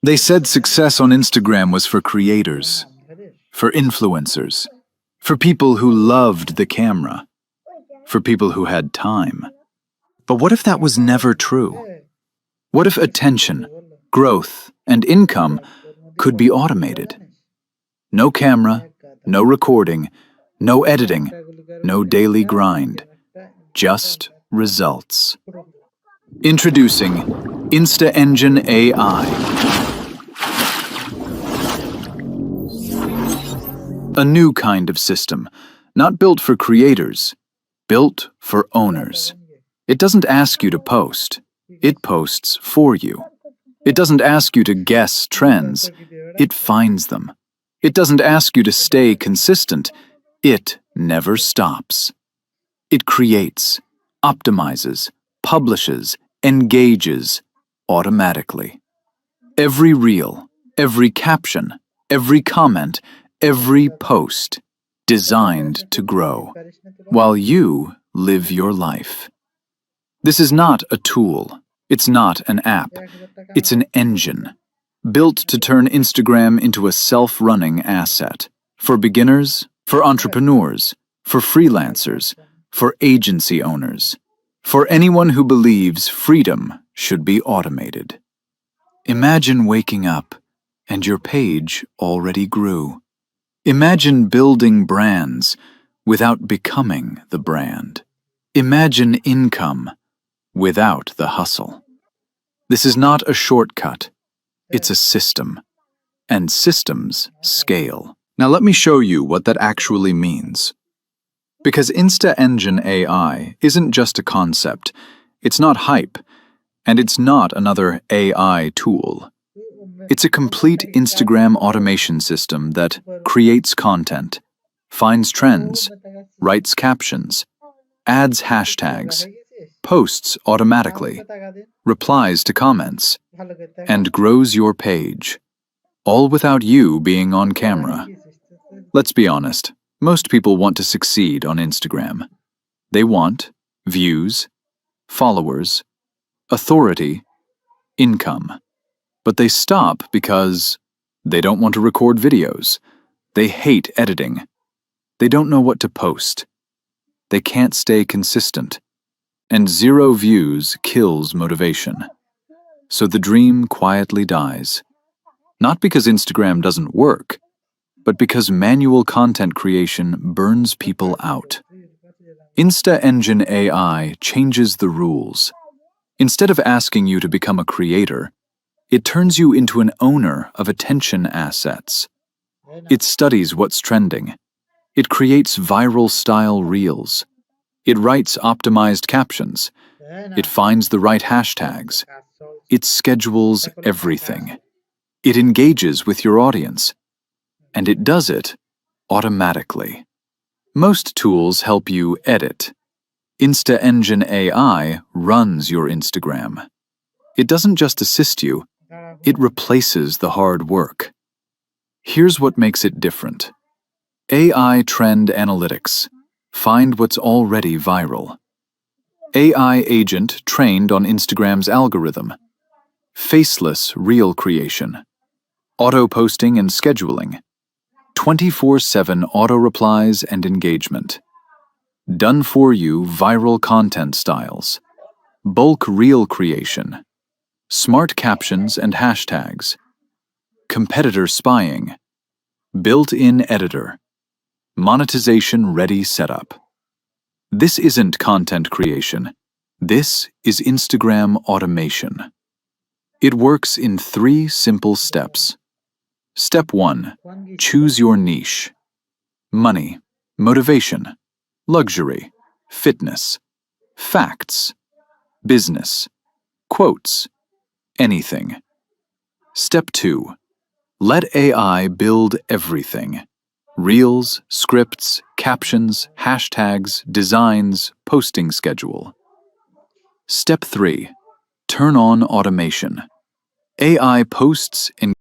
They said success on Instagram was for creators, for influencers, for people who loved the camera, for people who had time. But what if that was never true? What if attention, growth, and income could be automated? No camera, no recording, no editing, no daily grind, just results. Introducing Insta Engine AI. A new kind of system, not built for creators, built for owners. It doesn't ask you to post, it posts for you. It doesn't ask you to guess trends, it finds them. It doesn't ask you to stay consistent, it never stops. It creates, optimizes, publishes, engages automatically. Every reel, every caption, every comment, every post designed to grow, while you live your life. This is not a tool, it's not an app, it's an engine, built to turn Instagram into a self-running asset, for beginners, for entrepreneurs, for freelancers, for agency owners, for anyone who believes freedom should be automated. Imagine waking up and your page already grew. Imagine building brands without becoming the brand. Imagine income without the hustle. This is not a shortcut, it's a system, and systems scale. Now let me show you what that actually means. Because Insta Engine AI isn't just a concept, it's not hype, and it's not another AI tool. It's a complete Instagram automation system that creates content, finds trends, writes captions, adds hashtags, posts automatically, replies to comments, and grows your page, all without you being on camera. Let's be honest, most people want to succeed on Instagram. They want views, followers, authority, income. But they stop because they don't want to record videos. They hate editing. They don't know what to post. They can't stay consistent. And 0 views kills motivation. So the dream quietly dies. Not because Instagram doesn't work, but because manual content creation burns people out. Insta Engine AI changes the rules. Instead of asking you to become a creator, it turns you into an owner of attention assets. It studies what's trending. It creates viral-style reels. It writes optimized captions. It finds the right hashtags. It schedules everything. It engages with your audience. And it does it automatically. Most tools help you edit. Insta Engine AI runs your Instagram. It doesn't just assist you, it replaces the hard work. Here's what makes it different. AI Trend Analytics. Find what's already viral. AI Agent trained on Instagram's algorithm. FACELESS Reel creation. Auto-posting and scheduling. 24/7 auto-replies and engagement. Done-for-you viral content styles. Bulk reel creation. Smart captions and hashtags. Competitor spying. Built-in editor. Monetization-ready setup. This isn't content creation. This is Instagram automation. It works in 3 simple steps. Step 1. Choose your niche. Money, motivation, luxury, fitness, facts, business, quotes, anything. Step 2. Let AI build everything. Reels, scripts, captions, hashtags, designs, posting schedule. Step 3. Turn on automation. AI posts and